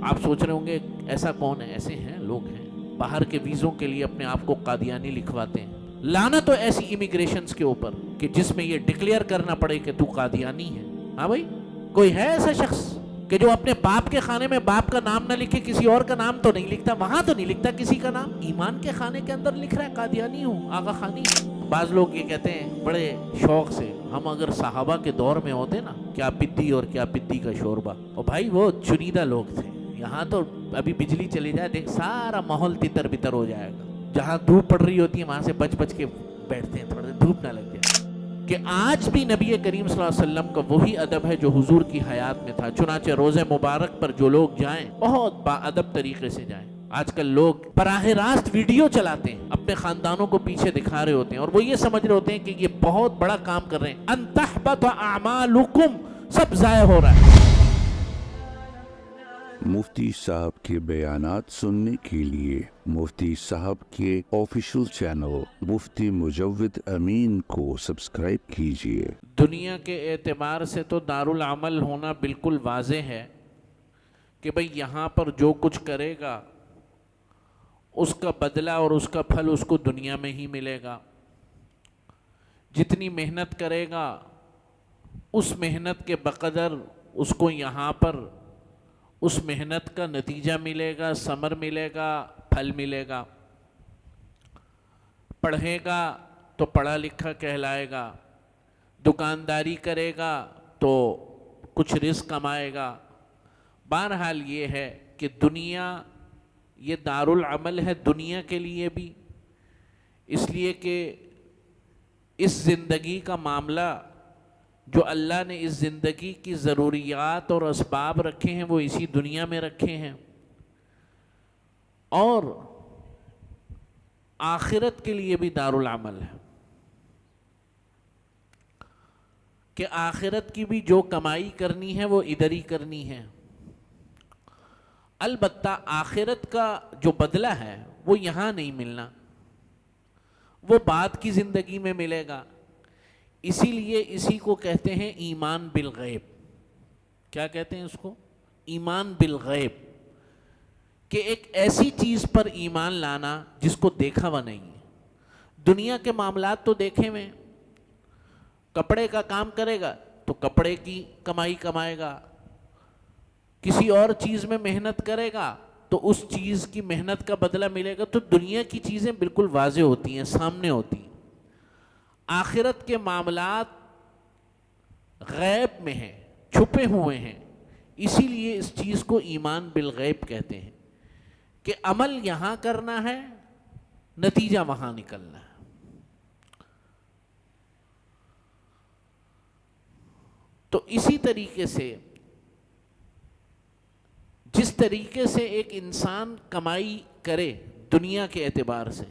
آپ سوچ رہے ہوں گے ایسا کون ہے؟ ایسے ہیں، لوگ ہیں باہر کے ویزوں کے لیے اپنے آپ کو قادیانی لکھواتے ہیں. لعنت تو ایسی امیگریشنز کے اوپر کہ جس میں یہ ڈکلیئر کرنا پڑے کہ تو قادیانی ہے. ہاں بھائی، کوئی ہے ایسا شخص کہ جو اپنے باپ کے خانے میں باپ کا نام نہ لکھے؟ کسی اور کا نام تو نہیں لکھتا، وہاں تو نہیں لکھتا کسی کا نام. ایمان کے خانے کے اندر لکھ رہا ہے قادیانی ہوں، آغا خانی. بعض لوگ یہ کہتے ہیں بڑے شوق سے، ہم اگر صحابہ کے دور میں ہوتے نا، کیا پدی اور کیا پدی کا شوربہ. اور بھائی وہ چنیدہ لوگ تھے. یہاں تو ابھی بجلی چلی جائے دیکھ سارا ماحول تتر بتر ہو جائے گا. جہاں دھوپ پڑ رہی ہوتی ہے وہاں سے بچ بچ کے بیٹھتے ہیں تھوڑا دھوپ نہ لگ جائے. کہ آج بھی نبی کریم صلی اللہ علیہ وسلم کا وہی ادب ہے جو حضور کی حیات میں تھا. چنانچہ روزہ مبارک پر جو لوگ جائیں بہت با ادب طریقے سے جائیں. آج کل لوگ براہ راست ویڈیو چلاتے ہیں، اپنے خاندانوں کو پیچھے دکھا رہے ہوتے ہیں اور وہ یہ سمجھ رہے ہوتے ہیں کہ یہ بہت بڑا کام کر رہے ہیں. ان تحبط اعمالکم، سب ضائع ہو رہا ہے. مفتی صاحب کے بیانات سننے کے لیے مفتی صاحب کے آفیشل چینل مفتی مجود امین کو سبسکرائب کیجیے. دنیا کے اعتبار سے تو دارالعمل ہونا بالکل واضح ہے کہ بھئی یہاں پر جو کچھ کرے گا اس کا بدلہ اور اس کا پھل اس کو دنیا میں ہی ملے گا. جتنی محنت کرے گا اس محنت کے بقدر اس کو یہاں پر اس محنت کا نتیجہ ملے گا، ثمر ملے گا، پھل ملے گا. پڑھے گا تو پڑھا لکھا کہلائے گا، دکانداری کرے گا تو کچھ رزق کمائے گا. بہرحال یہ ہے کہ دنیا یہ دارالعمل ہے دنیا کے لیے بھی، اس لیے کہ اس زندگی کا معاملہ جو اللہ نے اس زندگی کی ضروریات اور اسباب رکھے ہیں وہ اسی دنیا میں رکھے ہیں. اور آخرت کے لیے بھی دارالعمل ہے کہ آخرت کی بھی جو کمائی کرنی ہے وہ ادھر ہی کرنی ہے. البتہ آخرت کا جو بدلہ ہے وہ یہاں نہیں ملنا، وہ بعد کی زندگی میں ملے گا. اسی لیے اسی کو کہتے ہیں ایمان بالغیب. کیا کہتے ہیں اس کو؟ ایمان بالغیب. کہ ایک ایسی چیز پر ایمان لانا جس کو دیکھا ہوا نہیں ہے. دنیا کے معاملات تو دیکھے ہوئے، کپڑے کا کام کرے گا تو کپڑے کی کمائی کمائے گا، کسی اور چیز میں محنت کرے گا تو اس چیز کی محنت کا بدلہ ملے گا. تو دنیا کی چیزیں بالکل واضح ہوتی ہیں، سامنے ہوتی ہیں. آخرت کے معاملات غیب میں ہیں، چھپے ہوئے ہیں. اسی لیے اس چیز کو ایمان بالغیب کہتے ہیں کہ عمل یہاں کرنا ہے، نتیجہ وہاں نکلنا ہے. تو اسی طریقے سے جس طریقے سے ایک انسان کمائی کرے دنیا کے اعتبار سے،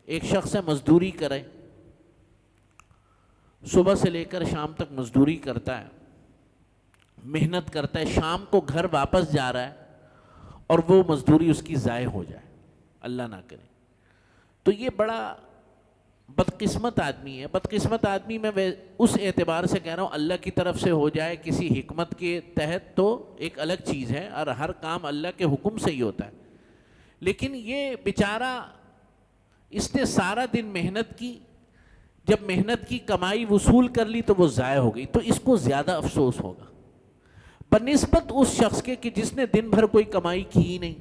ایک شخص مزدوری کرے، صبح سے لے کر شام تک مزدوری کرتا ہے، محنت کرتا ہے، شام کو گھر واپس جا رہا ہے اور وہ مزدوری اس کی ضائع ہو جائے، اللہ نہ کرے. تو یہ بڑا بدقسمت آدمی ہے. بدقسمت آدمی میں اس اعتبار سے کہہ رہا ہوں اللہ کی طرف سے ہو جائے کسی حکمت کے تحت تو ایک الگ چیز ہے، اور ہر کام اللہ کے حکم سے ہی ہوتا ہے. لیکن یہ بیچارہ اس نے سارا دن محنت کی، جب محنت کی کمائی وصول کر لی تو وہ ضائع ہو گئی، تو اس کو زیادہ افسوس ہوگا بنسبت اس شخص کے کہ جس نے دن بھر کوئی کمائی کی ہی نہیں،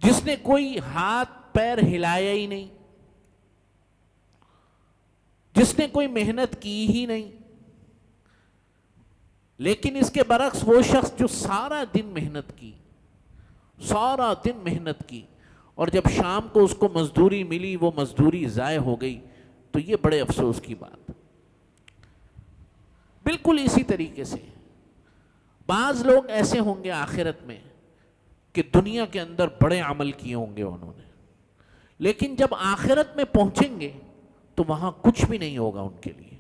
جس نے کوئی ہاتھ پیر ہلایا ہی نہیں، جس نے کوئی محنت کی ہی نہیں. لیکن اس کے برعکس وہ شخص جو سارا دن محنت کی، سارا دن محنت کی، اور جب شام کو اس کو مزدوری ملی وہ مزدوری ضائع ہو گئی، تو یہ بڑے افسوس کی بات. بالکل اسی طریقے سے بعض لوگ ایسے ہوں گے آخرت میں کہ دنیا کے اندر بڑے عمل کیے ہوں گے انہوں نے، لیکن جب آخرت میں پہنچیں گے تو وہاں کچھ بھی نہیں ہوگا ان کے لیے،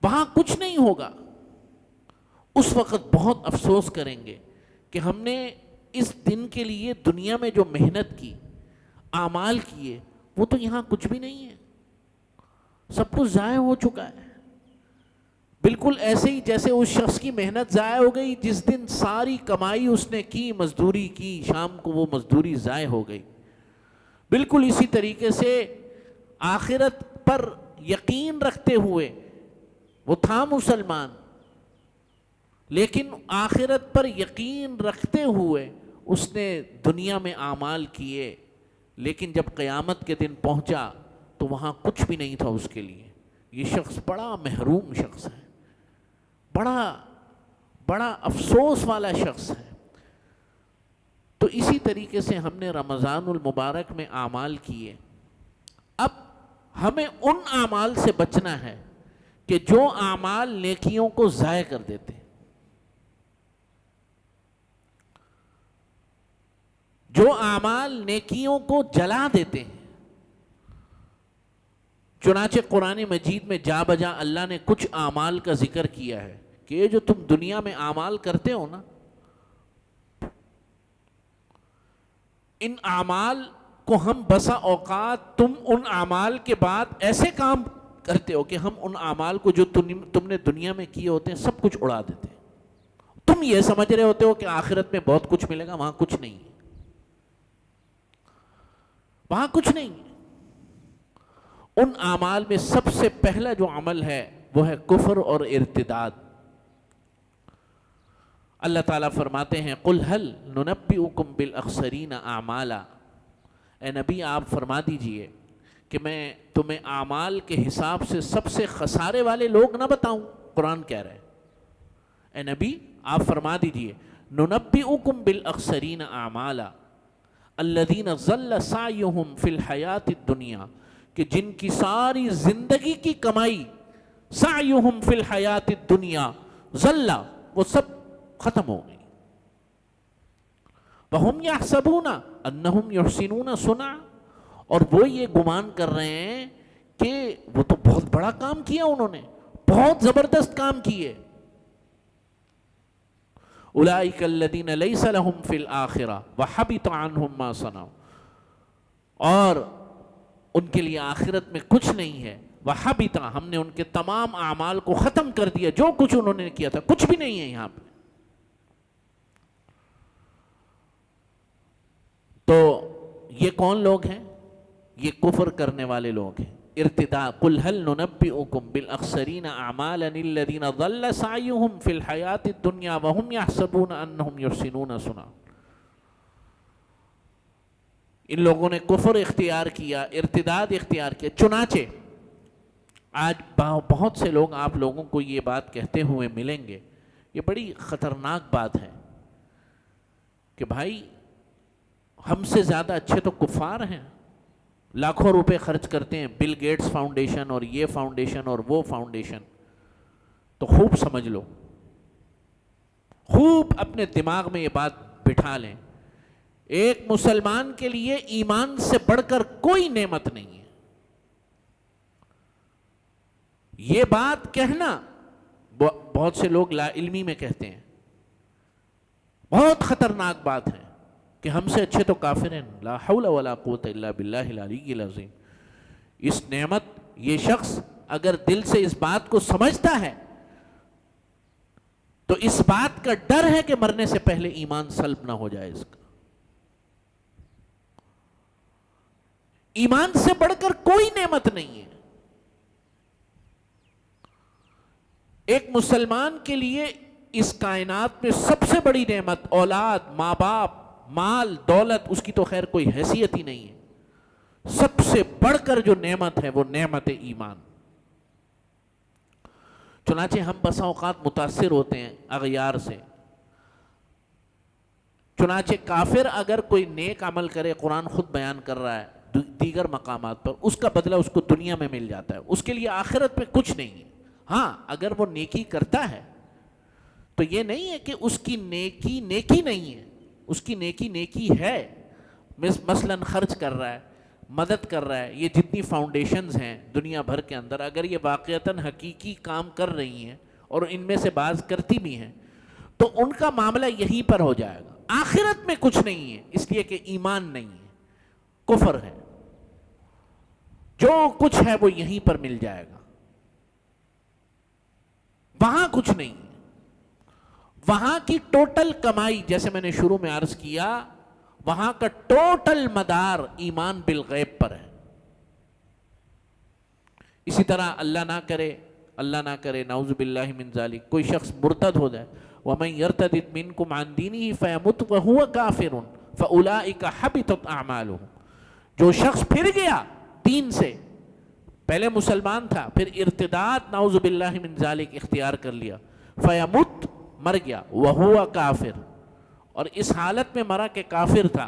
وہاں کچھ نہیں ہوگا. اس وقت بہت افسوس کریں گے کہ ہم نے اس دن کے لیے دنیا میں جو محنت کی، اعمال کیے، وہ تو یہاں کچھ بھی نہیں ہے، سب کچھ ضائع ہو چکا ہے. بالکل ایسے ہی جیسے اس شخص کی محنت ضائع ہو گئی، جس دن ساری کمائی اس نے کی، مزدوری کی، شام کو وہ مزدوری ضائع ہو گئی، بالکل اسی طریقے سے آخرت پر یقین رکھتے ہوئے وہ تھا مسلمان، لیکن آخرت پر یقین رکھتے ہوئے اس نے دنیا میں اعمال کیے، لیکن جب قیامت کے دن پہنچا تو وہاں کچھ بھی نہیں تھا اس کے لیے۔ یہ شخص بڑا محروم شخص ہے، بڑا افسوس والا شخص ہے۔ تو اسی طریقے سے ہم نے رمضان المبارک میں اعمال کیے، اب ہمیں ان اعمال سے بچنا ہے کہ جو اعمال نیکیوں کو ضائع کر دیتے ہیں، جو اعمال نیکیوں کو جلا دیتے ہیں۔ چنانچہ قرآن مجید میں جا بجا اللہ نے کچھ اعمال کا ذکر کیا ہے کہ یہ جو تم دنیا میں اعمال کرتے ہو نا، ان اعمال کو ہم بسا اوقات تم ان اعمال کے بعد ایسے کام کرتے ہو کہ ہم ان اعمال کو جو تم نے دنیا میں کیے ہوتے ہیں سب کچھ اڑا دیتے ہیں۔ تم یہ سمجھ رہے ہوتے ہو کہ آخرت میں بہت کچھ ملے گا، وہاں کچھ نہیں ہے، وہاں کچھ نہیں ہے۔ ان اعمال میں سب سے پہلا جو عمل ہے وہ ہے کفر اور ارتداد۔ اللہ تعالیٰ فرماتے ہیں قُلْ هَلْ نُنَبِّئُكُمْ بِالْأَخْسَرِينَ أَعْمَالًا، اے نبی آپ فرما دیجئے کہ میں تمہیں اعمال کے حساب سے سب سے خسارے والے لوگ نہ بتاؤں؟ قرآن کہہ رہے ہیں، اے نبی آپ فرما دیجئے نُنَبِّئُكُمْ بِالْأَخْسَرِينَ أَعْمَالًا الَّذِينَ ضَلَّ سَعْيُهُمْ فِي الْحَيَاةِ الدُّنْيَا، کہ جن کی ساری زندگی کی کمائی سعیہم فی الحیات الدنیا ضل، وہ سب ختم ہو گئی، وہم یحسبون انہم یحسنون صنعا، اور وہ یہ گمان کر رہے ہیں کہ وہ تو بہت بڑا کام کیا، انہوں نے بہت زبردست کام کیے۔ اولئک الذین لیس لہم فی الآخرہ وحبط عنہم ما صنعوا، اور ان کے لیے آخرت میں کچھ نہیں ہے، وحبط، ہم نے ان کے تمام اعمال کو ختم کر دیا، جو کچھ انہوں نے کیا تھا کچھ بھی نہیں ہے یہاں پہ۔ تو یہ کون لوگ ہیں؟ یہ کفر کرنے والے لوگ ہیں، ارتداد۔ قُلْ هَلْ نُنَبِّئُكُمْ بِالْأَخْسَرِينَ أَعْمَالًا الَّذِينَ ضَلَّ سَعْيُهُمْ فِي الْحَيَاةِ الدُّنْيَا وَهُمْ يَحْسَبُونَ أَنَّهُمْ يُحْسِنُونَ صُنْعًا۔ ان لوگوں نے کفر اختیار کیا، ارتداد اختیار کیا۔ چنانچہ آج بہت سے لوگ آپ لوگوں کو یہ بات کہتے ہوئے ملیں گے، یہ بڑی خطرناک بات ہے کہ بھائی ہم سے زیادہ اچھے تو کفار ہیں، لاکھوں روپے خرچ کرتے ہیں، بل گیٹس فاؤنڈیشن اور یہ فاؤنڈیشن اور وہ فاؤنڈیشن۔ تو خوب سمجھ لو، خوب اپنے دماغ میں یہ بات بٹھا لیں، ایک مسلمان کے لیے ایمان سے بڑھ کر کوئی نعمت نہیں ہے۔ یہ بات کہنا بہت سے لوگ لا علمی میں کہتے ہیں، بہت خطرناک بات ہے کہ ہم سے اچھے تو کافر ہیں، لا حول ولا قوت الا باللہ العلی العظیم۔ اس نعمت، یہ شخص اگر دل سے اس بات کو سمجھتا ہے تو اس بات کا ڈر ہے کہ مرنے سے پہلے ایمان سلب نہ ہو جائے اس کا۔ ایمان سے بڑھ کر کوئی نعمت نہیں ہے۔ ایک مسلمان کے لیے اس کائنات میں سب سے بڑی نعمت اولاد، ماں باپ، مال، دولت، اس کی تو خیر کوئی حیثیت ہی نہیں ہے۔ سب سے بڑھ کر جو نعمت ہے وہ نعمت ایمان۔ چنانچہ ہم بسا اوقات متاثر ہوتے ہیں اغیار سے۔ چنانچہ کافر اگر کوئی نیک عمل کرے، قرآن خود بیان کر رہا ہے دیگر مقامات پر، اس کا بدلہ اس کو دنیا میں مل جاتا ہے، اس کے لیے آخرت میں کچھ نہیں ہے۔ ہاں اگر وہ نیکی کرتا ہے تو یہ نہیں ہے کہ اس کی نیکی نیکی نہیں ہے، اس کی نیکی نیکی ہے، مثلا خرچ کر رہا ہے، مدد کر رہا ہے۔ یہ جتنی فاؤنڈیشنز ہیں دنیا بھر کے اندر، اگر یہ واقعتاً حقیقی کام کر رہی ہیں اور ان میں سے بعض کرتی بھی ہیں تو ان کا معاملہ یہیں پر ہو جائے گا۔ آخرت میں کچھ نہیں ہے، اس لیے کہ ایمان نہیں ہے، کفر ہے، جو کچھ ہے وہ یہیں پر مل جائے گا۔ وہاں کچھ نہیں ہے. وہاں کی ٹوٹل کمائی، جیسے میں نے شروع میں عرض کیا، وہاں کا ٹوٹل مدار ایمان بالغیب پر ہے. اسی طرح اللہ نہ کرے نعوذ باللہ من ذالک، کوئی شخص مرتد ہو جائے، وَمَن يَرْتَدِدْ مِنْكُمْ عَنْ دِينِهِ فَيَمُتْ وَهُوَ كَافِرٌ فَأُولَٰئِكَ حَبِطَتْ أَعْمَالُهُم. جو شخص پھر گیا دین سے، پہلے مسلمان تھا، پھر ارتداد نعوذ باللہ من ذالک اختیار کر لیا، فَيَمُتْ مر گیا، وَهُوَ كَافِرٌ، اور اس حالت میں مرا کہ کافر تھا.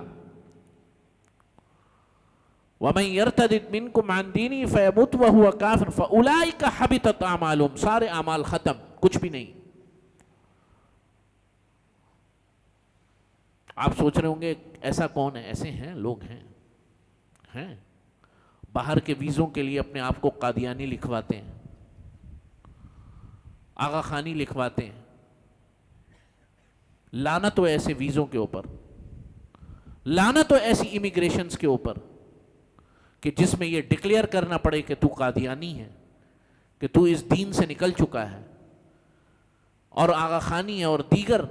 وَمَن يَرْتَدِدْ مِنْكُمْ عَنْ دِينِهِ فَيَمُتْ وَهُوَ كَافِرٌ فَأُولَٰئِكَ حَبِطَتْ أَعْمَالُهُم، سارے اعمال ختم، کچھ بھی نہیں. آپ سوچ رہے ہوں گے ایسا کون ہے؟ ایسے ہیں لوگ، ہیں باہر کے ویزوں کے لیے اپنے آپ کو قادیانی لکھواتے ہیں، آغا خانی لکھواتے ہیں. لعنت ہو ایسے ویزوں کے اوپر، لعنت ہو ایسی امیگریشنز کے اوپر کہ جس میں یہ ڈکلیئر کرنا پڑے کہ تو قادیانی ہے، کہ تو اس دین سے نکل چکا ہے، اور آغا خانی ہے اور دیگر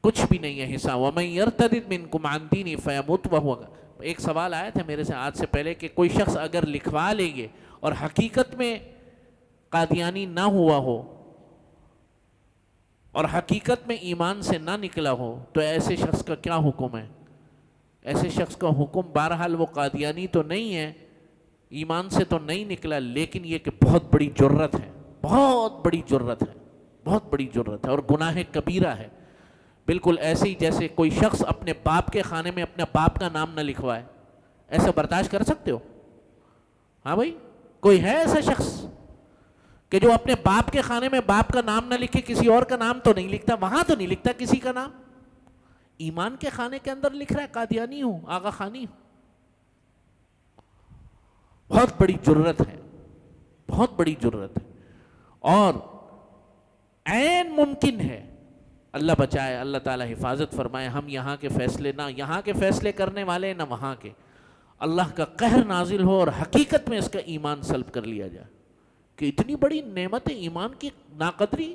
کچھ بھی نہیں ہے حصہ. وَمَن يَرْتَدِدْ مِنْكُمْ عَنْ دِينِهِ فَيَمُتْ وَهُوَ. ایک سوال آیا تھا میرے سے آج سے پہلے کہ کوئی شخص اگر لکھوا لے گے اور حقیقت میں قادیانی نہ ہوا ہو اور حقیقت میں ایمان سے نہ نکلا ہو تو ایسے شخص کا کیا حکم ہے؟ ایسے شخص کا حکم، بہرحال وہ قادیانی تو نہیں ہے، ایمان سے تو نہیں نکلا، لیکن یہ کہ بہت بڑی جرت ہے، بہت بڑی جرت ہے، بہت بڑی جرت ہے اور گناہ کبیرہ ہے. بالکل ایسے ہی جیسے کوئی شخص اپنے باپ کے خانے میں اپنے باپ کا نام نہ لکھوائے. ایسا برداشت کر سکتے ہو؟ ہاں بھائی، کوئی ہے ایسا شخص کہ جو اپنے باپ کے خانے میں باپ کا نام نہ لکھے؟ کسی اور کا نام تو نہیں لکھتا، وہاں تو نہیں لکھتا کسی کا نام. ایمان کے خانے کے اندر لکھ رہا ہے قادیانی ہوں، آغا خانی ہوں. بہت بڑی جرت ہے، بہت بڑی جرت ہے. اور عین ممکن ہے، اللہ بچائے، اللہ تعالی حفاظت فرمائے، ہم یہاں کے فیصلے نہ یہاں کے فیصلے کرنے والے نہ وہاں کے، اللہ کا قہر نازل ہو اور حقیقت میں اس کا ایمان سلب کر لیا جائے کہ اتنی بڑی نعمت ایمان کی ناقدری.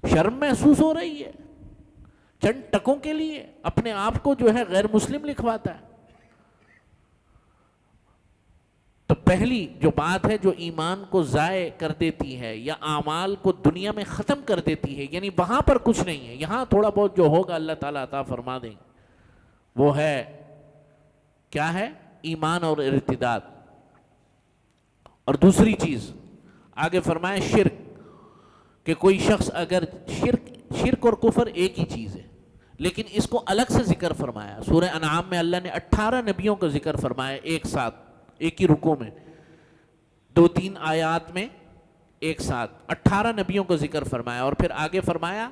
شرم محسوس ہو رہی ہے، چند ٹکوں کے لیے اپنے آپ کو جو ہے غیر مسلم لکھواتا ہے. تو پہلی جو بات ہے جو ایمان کو ضائع کر دیتی ہے یا اعمال کو دنیا میں ختم کر دیتی ہے، یعنی وہاں پر کچھ نہیں ہے، یہاں تھوڑا بہت جو ہوگا اللہ تعالیٰ عطا فرما دیں گے، وہ ہے کیا ہے؟ ایمان اور ارتداد. اور دوسری چیز آگے فرمائے شرک، کہ کوئی شخص اگر شرک اور کفر ایک ہی چیز ہے لیکن اس کو الگ سے ذکر فرمایا. سورہ انعام میں اللہ نے 18 نبیوں کا ذکر فرمایا ایک ساتھ، ایک ہی رکوع میں، 2-3 آیات میں ایک ساتھ 18 نبیوں کا ذکر فرمایا. اور پھر آگے فرمایا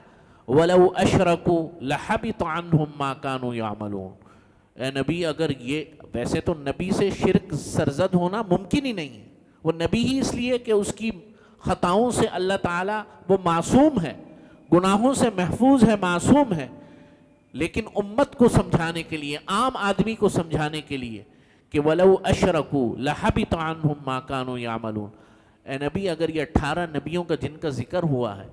وَلَوْ أَشْرَكُوا لَحَبِطَ عَنْهُمْ مَا كَانُوا يَعْمَلُونَ. اے نبی، اگر یہ ویسے تو نبی سے شرک سرزد ہونا ممکن ہی نہیں ہے، وہ نبی ہی اس لیے کہ اس کی خطاؤں سے اللہ تعالیٰ وہ معصوم ہے، گناہوں سے محفوظ ہے، معصوم ہے. لیکن امت کو سمجھانے کے لیے، عام آدمی کو سمجھانے کے لیے کہ وَلَوْ أَشْرَكُوا لَحَبِطَ عَنْهُمْ مَا كَانُوا يَعْمَلُونَ. اے نبی، اگر یہ 18 نبیوں کا جن کا ذکر ہوا ہے،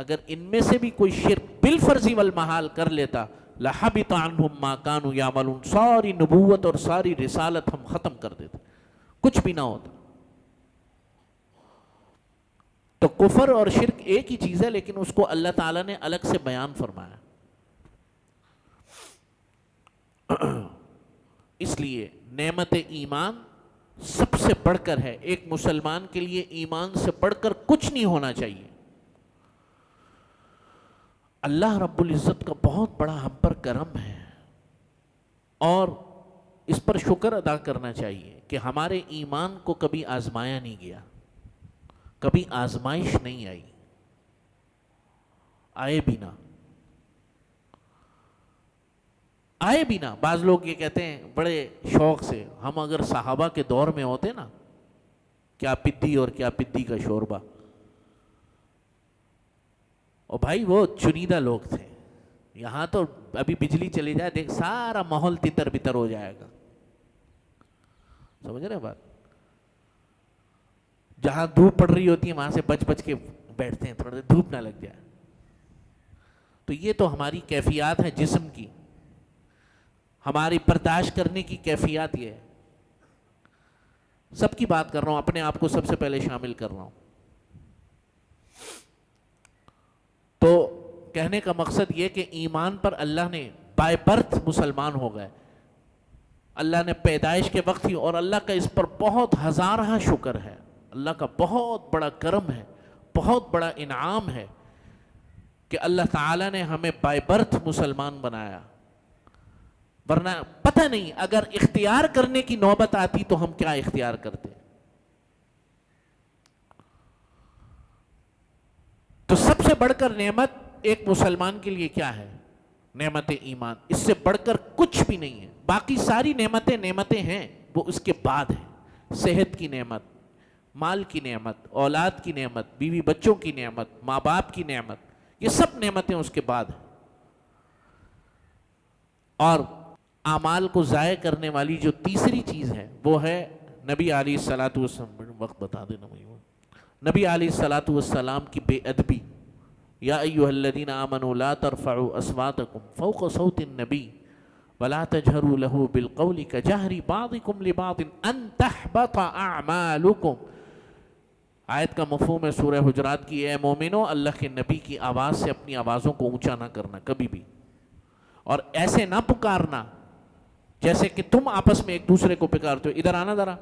اگر ان میں سے بھی کوئی شرک بالفرض والمحال کر لیتا، لَحَبِطَ عَنْهُمْ مَا كَانُوا يَعْمَلُونَ، ساری نبوت اور ساری رسالت ہم ختم کر دیتے، کچھ بھی نہ ہوتا. تو کفر اور شرک ایک ہی چیز ہے لیکن اس کو اللہ تعالیٰ نے الگ سے بیان فرمایا. اس لیے نعمت ایمان سب سے بڑھ کر ہے. ایک مسلمان کے لیے ایمان سے بڑھ کر کچھ نہیں ہونا چاہیے. اللہ رب العزت کا بہت بڑا ہم پر کرم ہے اور اس پر شکر ادا کرنا چاہیے کہ ہمارے ایمان کو کبھی آزمایا نہیں گیا، کبھی آزمائش نہیں آئی، آئے بھی نہ. بعض لوگ یہ کہتے ہیں بڑے شوق سے، ہم اگر صحابہ کے دور میں ہوتے نا، کیا پدی اور کیا پدی کا شوربہ. اور بھائی وہ چنیدہ لوگ تھے، یہاں تو ابھی بجلی چلی جائے دیکھ سارا ماحول تتر بتر ہو جائے گا. سمجھ رہے بات؟ جہاں دھوپ پڑ رہی ہوتی ہے وہاں سے بچ بچ کے بیٹھتے ہیں تھوڑا دیر دھوپ نہ لگ جائے. تو یہ تو ہماری کیفیات ہیں جسم کی, ہماری برداشت کرنے کی کیفیات یہ ہے. سب کی بات کر رہا ہوں, اپنے آپ کو سب سے پہلے شامل کر رہا ہوں. تو کہنے کا مقصد یہ کہ ایمان پر اللہ نے بائی برتھ مسلمان ہو گئے, اللہ نے پیدائش کے وقت ہی, اور اللہ کا اس پر بہت ہزارہ شکر ہے, اللہ کا بہت بڑا کرم ہے, بہت بڑا انعام ہے کہ اللہ تعالیٰ نے ہمیں بائی برتھ مسلمان بنایا. ورنہ پتہ نہیں اگر اختیار کرنے کی نوبت آتی تو ہم کیا اختیار کرتے. تو سب سے بڑھ کر نعمت ایک مسلمان کے لیے کیا ہے؟ نعمت ایمان. اس سے بڑھ کر کچھ بھی نہیں ہے. باقی ساری نعمتیں ہیں, وہ اس کے بعد ہیں. صحت کی نعمت, مال کی نعمت, اولاد کی نعمت, بیوی بچوں کی نعمت, ماں باپ کی نعمت, یہ سب نعمتیں اس کے بعد ہیں. اور اعمال کو ضائع کرنے والی جو تیسری چیز ہے وہ ہے نبی علیہ الصلوۃ والسلام. وقت بتا دینا مجھے. نبی علیہ الصلوۃ والسلام کی بے ادبی. یا ایھا الذین آمنوا لا ترفعوا اصواتکم فوق صوت النبی ولا تجهروا له بالقول كجهر بعضكم لبعض ان تحبط اعمالکم. آیت کا مفہوم ہے سورہ حجرات کی, اے مومنو اللہ کے نبی کی آواز سے اپنی آوازوں کو اونچا نہ کرنا کبھی بھی, اور ایسے نہ پکارنا جیسے کہ تم آپس میں ایک دوسرے کو پکارتے ہو. ادھر آنا ذرا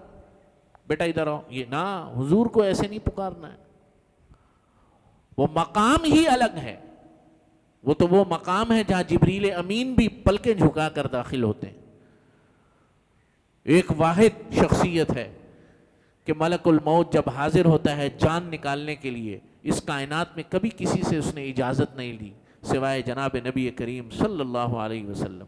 بیٹا, ادھر آؤ. یہ نہ, حضور کو ایسے نہیں پکارنا ہے. وہ مقام ہی الگ ہے. وہ تو وہ مقام ہے جہاں جبریل امین بھی پلکیں جھکا کر داخل ہوتے ہیں. ایک واحد شخصیت ہے کہ ملک الموت جب حاضر ہوتا ہے جان نکالنے کے لیے, اس کائنات میں کبھی کسی سے اس نے اجازت نہیں لی سوائے جناب نبی کریم صلی اللہ علیہ وسلم.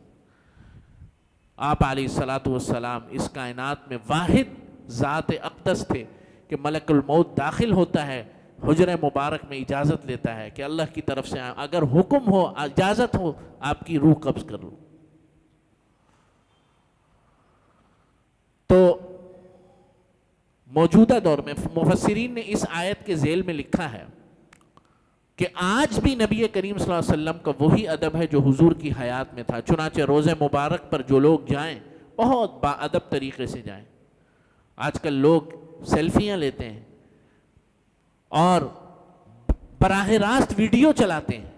آپ علیہ الصلوۃ والسلام اس کائنات میں واحد ذات اقدس تھے کہ ملک الموت داخل ہوتا ہے حجرہ مبارک میں, اجازت لیتا ہے کہ اللہ کی طرف سے اگر حکم ہو, اجازت ہو, آپ کی روح قبض کر لو. تو موجودہ دور میں مفسرین نے اس آیت کے ذیل میں لکھا ہے کہ آج بھی نبی کریم صلی اللہ علیہ وسلم کا وہی ادب ہے جو حضور کی حیات میں تھا. چنانچہ روزہ مبارک پر جو لوگ جائیں بہت با ادب طریقے سے جائیں. آج کل لوگ سیلفیاں لیتے ہیں اور براہ راست ویڈیو چلاتے ہیں,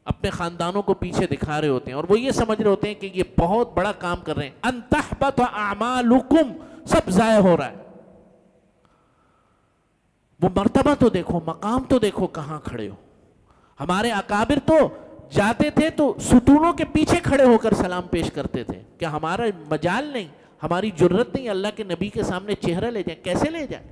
اپنے خاندانوں کو پیچھے دکھا رہے ہوتے ہیں, اور وہ یہ سمجھ رہے ہوتے ہیں کہ یہ بہت بڑا کام کر رہے ہیں. ان تحبط اعمالکم, سب ضائع ہو رہا ہے. وہ مرتبہ تو دیکھو, مقام تو دیکھو کہاں کھڑے ہو. ہمارے اکابر تو جاتے تھے تو ستونوں کے پیچھے کھڑے ہو کر سلام پیش کرتے تھے. کیا ہمارا مجال نہیں, ہماری جرت نہیں اللہ کے نبی کے سامنے چہرہ لے جائیں؟ کیسے لے جائیں؟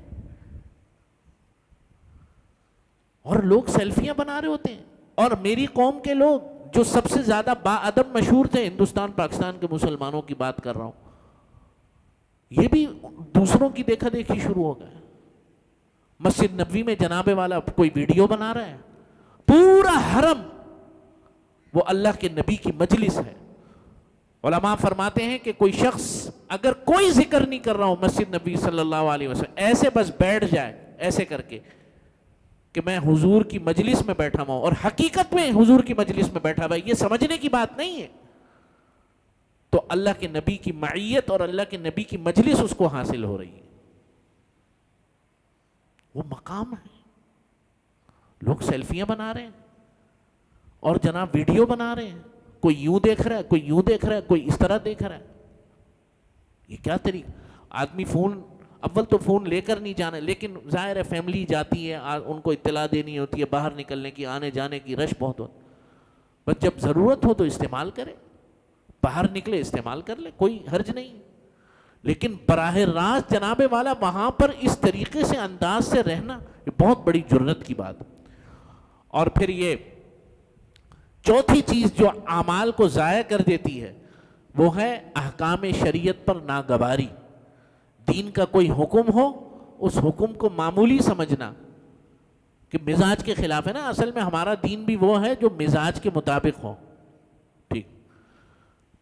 اور لوگ سیلفیاں بنا رہے ہوتے ہیں. اور میری قوم کے لوگ جو سب سے زیادہ با ادب مشہور تھے, ہندوستان پاکستان کے مسلمانوں کی بات کر رہا ہوں, یہ بھی دوسروں کی دیکھا دیکھی شروع ہو گئے. مسجد نبوی میں جناب والا کوئی ویڈیو بنا رہا ہے, پورا حرم وہ اللہ کے نبی کی مجلس ہے. علماء فرماتے ہیں کہ کوئی شخص اگر کوئی ذکر نہیں کر رہا ہو مسجد نبی صلی اللہ علیہ وسلم, ایسے بس بیٹھ جائے ایسے کر کے کہ میں حضور کی مجلس میں بیٹھا ہوں, اور حقیقت میں حضور کی مجلس میں بیٹھا ہوا, یہ سمجھنے کی بات نہیں ہے, تو اللہ کے نبی کی معیت اور اللہ کے نبی کی مجلس اس کو حاصل ہو رہی ہے. وہ مقام ہے. لوگ سیلفیاں بنا رہے ہیں اور جناب ویڈیو بنا رہے ہیں. کوئی یوں دیکھ رہا ہے, کوئی یوں دیکھ رہا ہے, کوئی اس طرح دیکھ رہا ہے. یہ کیا طریقہ؟ آدمی فون, اول تو فون لے کر نہیں جانا, لیکن ظاہر ہے فیملی جاتی ہے, ان کو اطلاع دینی ہوتی ہے, باہر نکلنے کی, آنے جانے کی رش بہت ہوتی. بس جب ضرورت ہو تو استعمال کرے, باہر نکلے استعمال کر لے, کوئی حرج نہیں. لیکن براہ راست جناب والا وہاں پر اس طریقے سے انداز سے رہنا یہ بہت بڑی جرت کی بات. اور پھر یہ چوتھی چیز جو اعمال کو ضائع کر دیتی ہے وہ ہے احکام شریعت پر ناگواری. دین کا کوئی حکم ہو, اس حکم کو معمولی سمجھنا کہ مزاج کے خلاف ہے نا. اصل میں ہمارا دین بھی وہ ہے جو مزاج کے مطابق ہو. ٹھیک,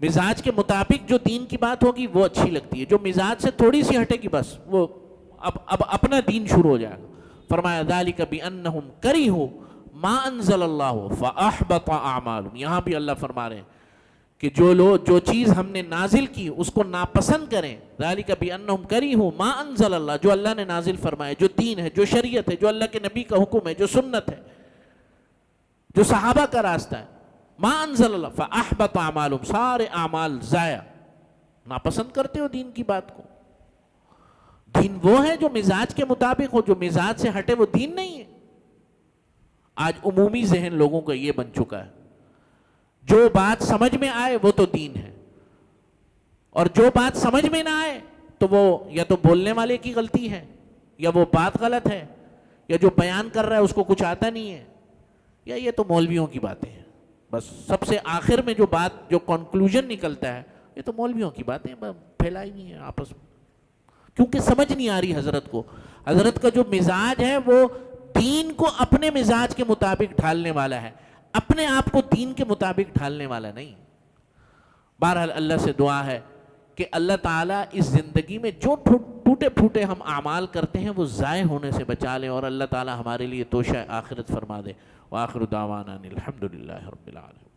مزاج کے مطابق جو دین کی بات ہوگی وہ اچھی لگتی ہے, جو مزاج سے تھوڑی سی ہٹے گی بس وہ اب اپنا دین شروع ہو جائے گا. فرمایا ذالک بانہم کرہوا ما انزل اللہ فاحبط اعمالہم. یہاں بھی اللہ فرما رہے ہیں کہ جو چیز ہم نے نازل کی اس کو ناپسند کریں. ذالک بانہم کرہوا ما انزل اللہ, جو اللہ نے نازل فرمائے, جو دین ہے, جو شریعت ہے, جو اللہ کے نبی کا حکم ہے, جو سنت ہے, جو صحابہ کا راستہ ہے, ما انزل اللہ فاحبط اعمالہم, سارے اعمال ضائع. ناپسند کرتے ہو دین کی بات کو. دین وہ ہے جو مزاج کے مطابق ہو, جو مزاج سے ہٹے وہ دین نہیں ہے. آج عمومی ذہن لوگوں کا یہ بن چکا ہے, جو بات سمجھ میں آئے وہ تو دین ہے, اور جو بات سمجھ میں نہ آئے تو وہ یا تو بولنے والے کی غلطی ہے, یا وہ بات غلط ہے, یا جو بیان کر رہا ہے اس کو کچھ آتا نہیں ہے, یا یہ تو مولویوں کی باتیں ہیں. بس سب سے آخر میں جو بات, جو کنکلوژن نکلتا ہے, یہ تو مولویوں کی باتیں پھیلائی نہیں ہیں آپس میں, کیونکہ سمجھ نہیں آ رہی حضرت کو. حضرت کا جو مزاج ہے وہ دین کو اپنے مزاج کے مطابق ڈھالنے والا ہے, اپنے آپ کو دین کے مطابق ڈھالنے والا نہیں. بہرحال اللہ سے دعا ہے کہ اللہ تعالیٰ اس زندگی میں جو ٹوٹے پھوٹے ہم اعمال کرتے ہیں وہ ضائع ہونے سے بچا لیں, اور اللہ تعالیٰ ہمارے لیے توشہ آخرت فرما دے. وآخر دعوانا الحمدللہ رب العالمین.